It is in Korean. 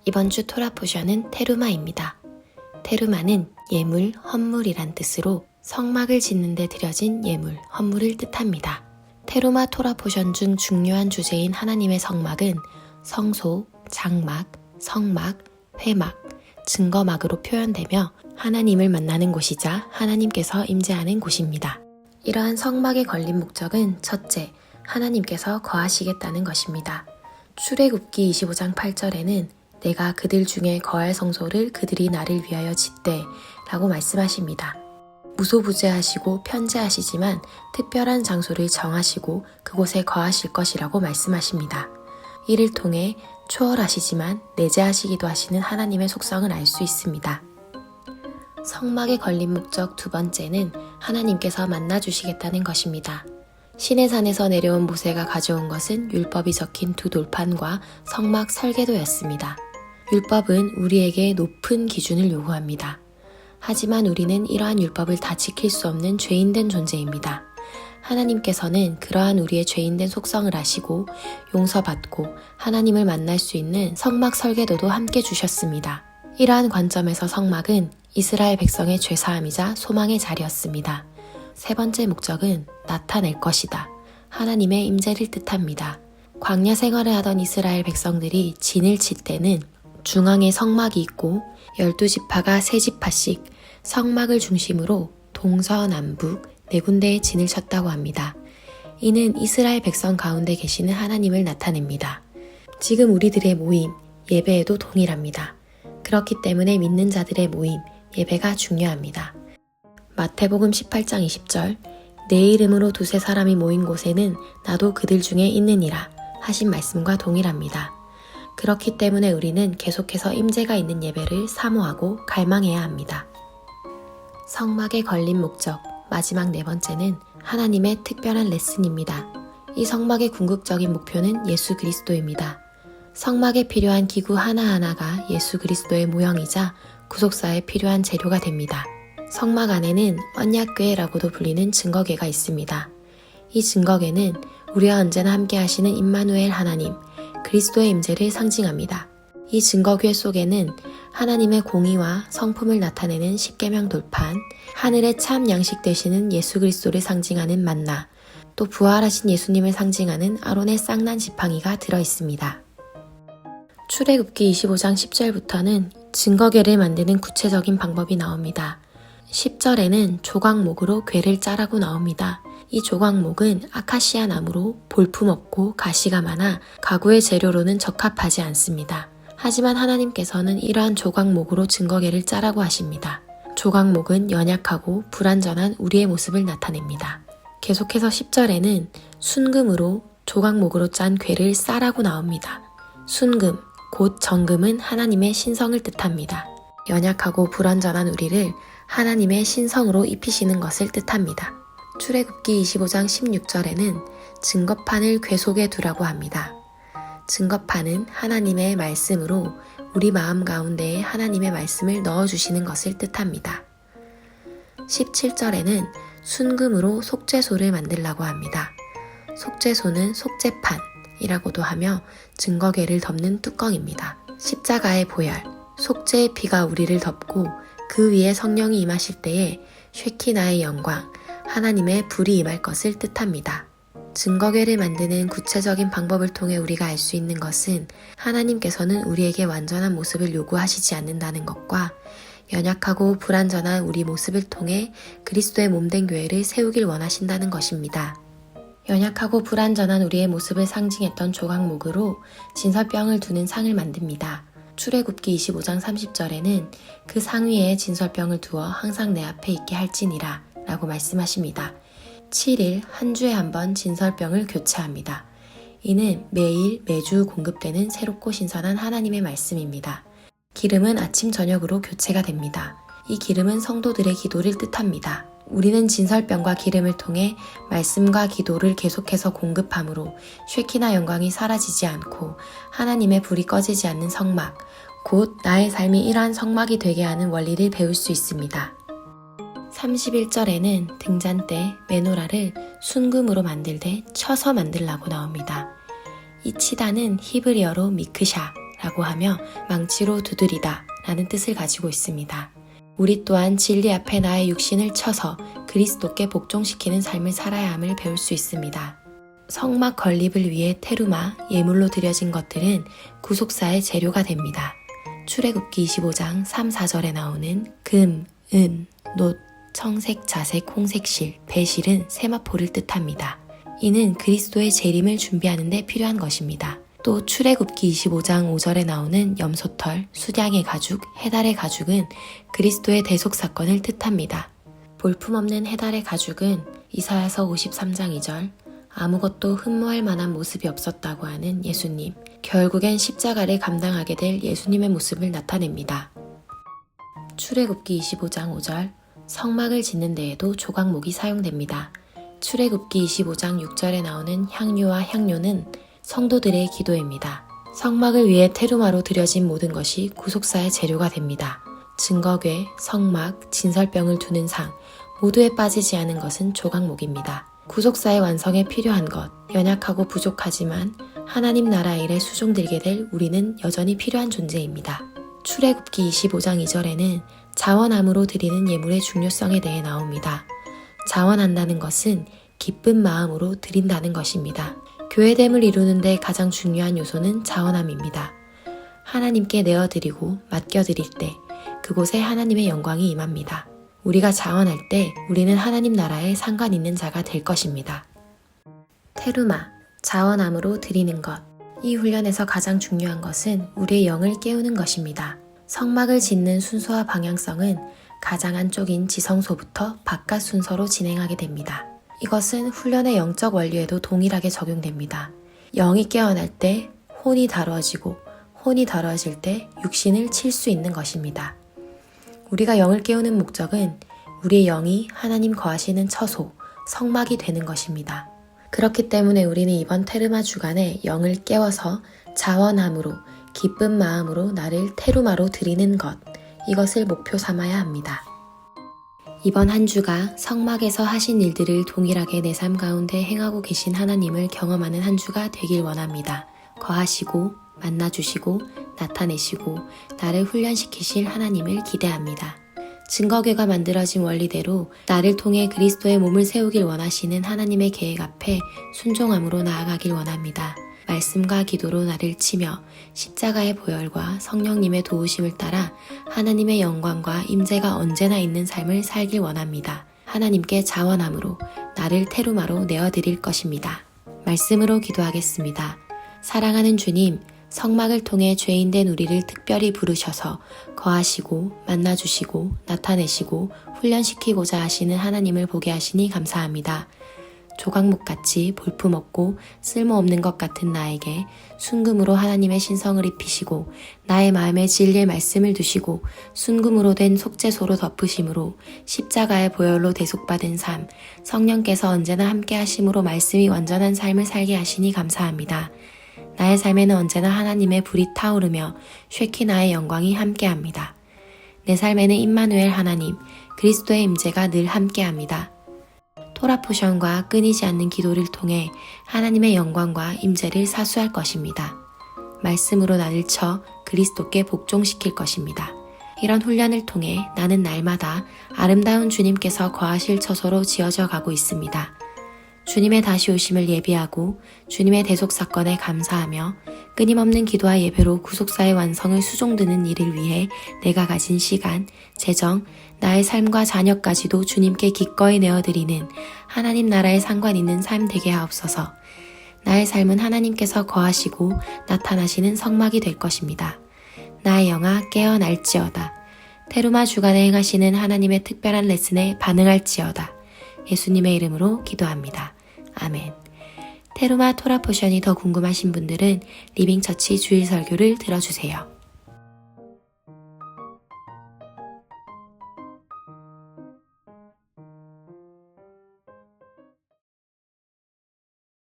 이번 주 토라 포션은 테루마입니다. 테루마는 예물, 헌물이란 뜻으로 성막을 짓는 데 들여진 예물, 헌물을 뜻합니다. 테루마 토라 포션 중 중요한 주제인 하나님의 성막은 성소, 장막, 성막, 회막, 증거막으로 표현되며 하나님을 만나는 곳이자 하나님께서 임재하는 곳입니다. 이러한 성막에 걸린 목적은 첫째, 하나님께서 거하시겠다는 것입니다. 출애굽기 25장 8절에는 내가 그들 중에 거할 성소를 그들이 나를 위하여 짓되 라고 말씀하십니다. 무소부재하시고 편재하시지만 특별한 장소를 정하시고 그곳에 거하실 것이라고 말씀하십니다. 이를 통해 초월하시지만 내재하시기도 하시는 하나님의 속성을 알 수 있습니다. 성막에 걸린 목적 두 번째는 하나님께서 만나주시겠다는 것입니다. 시내산에서 내려온 모세가 가져온 것은 율법이 적힌 두 돌판과 성막 설계도였습니다. 율법은 우리에게 높은 기준을 요구합니다. 하지만 우리는 이러한 율법을 다 지킬 수 없는 죄인된 존재입니다. 하나님께서는 그러한 우리의 죄인된 속성을 아시고 용서받고 하나님을 만날 수 있는 성막 설계도도 함께 주셨습니다. 이러한 관점에서 성막은 이스라엘 백성의 죄사함이자 소망의 자리였습니다. 세 번째 목적은 나타낼 것이다. 하나님의 임재를 뜻합니다. 광야 생활을 하던 이스라엘 백성들이 진을 칠 때는 중앙에 성막이 있고 12지파가 3지파씩 성막을 중심으로 동서남북 4군데의 진을 쳤다고 합니다. 이는 이스라엘 백성 가운데 계시는 하나님을 나타냅니다. 지금 우리들의 모임, 예배에도 동일합니다. 그렇기 때문에 믿는 자들의 모임, 예배가 중요합니다. 마태복음 18장 20절 내 이름으로 두세 사람이 모인 곳에는 나도 그들 중에 있느니라 하신 말씀과 동일합니다. 그렇기 때문에 우리는 계속해서 임재가 있는 예배를 사모하고 갈망해야 합니다. 성막에 걸린 목적, 마지막 네 번째는 하나님의 특별한 레슨입니다. 이 성막의 궁극적인 목표는 예수 그리스도입니다. 성막에 필요한 기구 하나하나가 예수 그리스도의 모형이자 구속사에 필요한 재료가 됩니다. 성막 안에는 언약궤라고도 불리는 증거궤가 있습니다. 이 증거궤는 우리와 언제나 함께 하시는 임마누엘 하나님, 그리스도의 임재를 상징합니다. 이 증거궤 속에는 하나님의 공의와 성품을 나타내는 십계명 돌판, 하늘의 참 양식 되시는 예수 그리스도를 상징하는 만나, 또 부활하신 예수님을 상징하는 아론의 쌍난 지팡이가 들어있습니다. 출애굽기 25장 10절부터는 증거궤를 만드는 구체적인 방법이 나옵니다. 10절에는 조각목으로 궤를 짜라고 나옵니다. 이 조각목은 아카시아 나무로 볼품없고 가시가 많아 가구의 재료로는 적합하지 않습니다. 하지만 하나님께서는 이러한 조각목으로 증거궤를 짜라고 하십니다. 조각목은 연약하고 불완전한 우리의 모습을 나타냅니다. 계속해서 10절에는 순금으로 조각목으로 짠 궤를 싸라고 나옵니다. 순금, 곧 정금은 하나님의 신성을 뜻합니다. 연약하고 불완전한 우리를 하나님의 신성으로 입히시는 것을 뜻합니다. 출애굽기 25장 16절에는 증거판을 궤 속에 두라고 합니다. 증거판은 하나님의 말씀으로 우리 마음 가운데에 하나님의 말씀을 넣어주시는 것을 뜻합니다. 17절에는 순금으로 속죄소를 만들라고 합니다. 속죄소는 속죄판이라고도 하며 증거궤를 덮는 뚜껑입니다. 십자가의 보혈, 속죄의 피가 우리를 덮고 그 위에 성령이 임하실 때에 쉐키나의 영광, 하나님의 불이 임할 것을 뜻합니다. 증거궤를 만드는 구체적인 방법을 통해 우리가 알 수 있는 것은 하나님께서는 우리에게 완전한 모습을 요구하시지 않는다는 것과 연약하고 불완전한 우리 모습을 통해 그리스도의 몸된 교회를 세우길 원하신다는 것입니다. 연약하고 불완전한 우리의 모습을 상징했던 조각목으로 진설병을 두는 상을 만듭니다. 출애굽기 25장 30절에는 그 상 위에 진설병을 두어 항상 내 앞에 있게 할지니라 라고 말씀하십니다. 7일 한 주에 한 번 진설병을 교체합니다. 이는 매주 공급되는 새롭고 신선한 하나님의 말씀입니다. 기름은 아침 저녁으로 교체가 됩니다. 이 기름은 성도들의 기도를 뜻합니다. 우리는 진설병과 기름을 통해 말씀과 기도를 계속해서 공급함으로 쉐키나 영광이 사라지지 않고 하나님의 불이 꺼지지 않는 성막, 곧 나의 삶이 이러한 성막이 되게 하는 원리를 배울 수 있습니다. 31절에는 등잔대, 메노라를 순금으로 만들되 쳐서 만들라고 나옵니다. 이 치단은 히브리어로 미크샤, 라고 하며 망치로 두드리다 라는 뜻을 가지고 있습니다. 우리 또한 진리 앞에 나의 육신을 쳐서 그리스도께 복종시키는 삶을 살아야 함을 배울 수 있습니다. 성막 건립을 위해 테루마, 예물로 드려진 것들은 구속사의 재료가 됩니다. 출애굽기 25장 3, 4절에 나오는 금, 은, 놋, 청색, 자색, 홍색실, 배실은 세마포를 뜻합니다. 이는 그리스도의 재림을 준비하는 데 필요한 것입니다. 또 출애굽기 25장 5절에 나오는 염소털, 수량의 가죽, 해달의 가죽은 그리스도의 대속 사건을 뜻합니다. 볼품없는 해달의 가죽은 이사야서 53장 2절, 아무것도 흠모할 만한 모습이 없었다고 하는 예수님, 결국엔 십자가를 감당하게 될 예수님의 모습을 나타냅니다. 출애굽기 25장 5절, 성막을 짓는 데에도 조각목이 사용됩니다. 출애굽기 25장 6절에 나오는 향유와 향료는 성도들의 기도입니다. 성막을 위해 테루마로 드려진 모든 것이 구속사의 재료가 됩니다. 증거궤, 성막, 진설병을 두는 상, 모두에 빠지지 않은 것은 조각목입니다. 구속사의 완성에 필요한 것, 연약하고 부족하지만 하나님 나라 일에 수종들게 될 우리는 여전히 필요한 존재입니다. 출애굽기 25장 2절에는 자원함으로 드리는 예물의 중요성에 대해 나옵니다. 자원한다는 것은 기쁜 마음으로 드린다는 것입니다. 교회됨을 이루는 데 가장 중요한 요소는 자원함입니다. 하나님께 내어드리고 맡겨드릴 때 그곳에 하나님의 영광이 임합니다. 우리가 자원할 때 우리는 하나님 나라에 상관 있는 자가 될 것입니다. 테루마, 자원함으로 드리는 것. 이 훈련에서 가장 중요한 것은 우리의 영을 깨우는 것입니다. 성막을 짓는 순서와 방향성은 가장 안쪽인 지성소부터 바깥 순서로 진행하게 됩니다. 이것은 훈련의 영적 원리에도 동일하게 적용됩니다. 영이 깨어날 때 혼이 다루어지고 혼이 다루어질 때 육신을 칠 수 있는 것입니다. 우리가 영을 깨우는 목적은 우리의 영이 하나님 거하시는 처소, 성막이 되는 것입니다. 그렇기 때문에 우리는 이번 테르마 주간에 영을 깨워서 자원함으로 기쁜 마음으로 나를 테루마로 드리는 것, 이것을 목표 삼아야 합니다. 이번 한 주가 성막에서 하신 일들을 동일하게 내 삶 가운데 행하고 계신 하나님을 경험하는 한 주가 되길 원합니다. 거하시고 만나주시고 나타내시고 나를 훈련시키실 하나님을 기대합니다. 증거궤가 만들어진 원리대로 나를 통해 그리스도의 몸을 세우길 원하시는 하나님의 계획 앞에 순종함으로 나아가길 원합니다. 말씀과 기도로 나를 치며 십자가의 보혈과 성령님의 도우심을 따라 하나님의 영광과 임재가 언제나 있는 삶을 살길 원합니다. 하나님께 자원함으로 나를 테루마로 내어드릴 것입니다. 말씀으로 기도하겠습니다. 사랑하는 주님, 성막을 통해 죄인된 우리를 특별히 부르셔서 거하시고 만나주시고 나타내시고 훈련시키고자 하시는 하나님을 보게 하시니 감사합니다. 조각목같이 볼품없고 쓸모없는 것 같은 나에게 순금으로 하나님의 신성을 입히시고 나의 마음에 진리의 말씀을 두시고 순금으로 된 속죄소로 덮으심으로 십자가의 보혈로 대속받은 삶, 성령께서 언제나 함께 하심으로 말씀이 완전한 삶을 살게 하시니 감사합니다. 나의 삶에는 언제나 하나님의 불이 타오르며 쉐키나의 영광이 함께합니다. 내 삶에는 임마누엘 하나님, 그리스도의 임재가 늘 함께합니다. 토라 포션과 끊이지 않는 기도를 통해 하나님의 영광과 임재를 사수할 것입니다. 말씀으로 나를 쳐 그리스도께 복종시킬 것입니다. 이런 훈련을 통해 나는 날마다 아름다운 주님께서 거하실 처소로 지어져 가고 있습니다. 주님의 다시 오심을 예비하고 주님의 대속 사건에 감사하며 끊임없는 기도와 예배로 구속사의 완성을 수종드는 일을 위해 내가 가진 시간, 재정, 나의 삶과 자녀까지도 주님께 기꺼이 내어드리는 하나님 나라에 상관 있는 삶 되게 하옵소서. 나의 삶은 하나님께서 거하시고 나타나시는 성막이 될 것입니다. 나의 영아 깨어날지어다. 테루마 주간에 행하시는 하나님의 특별한 레슨에 반응할지어다. 예수님의 이름으로 기도합니다. 아멘. 테루마 토라 포션이 더 궁금하신 분들은 리빙처치 주일 설교를 들어주세요.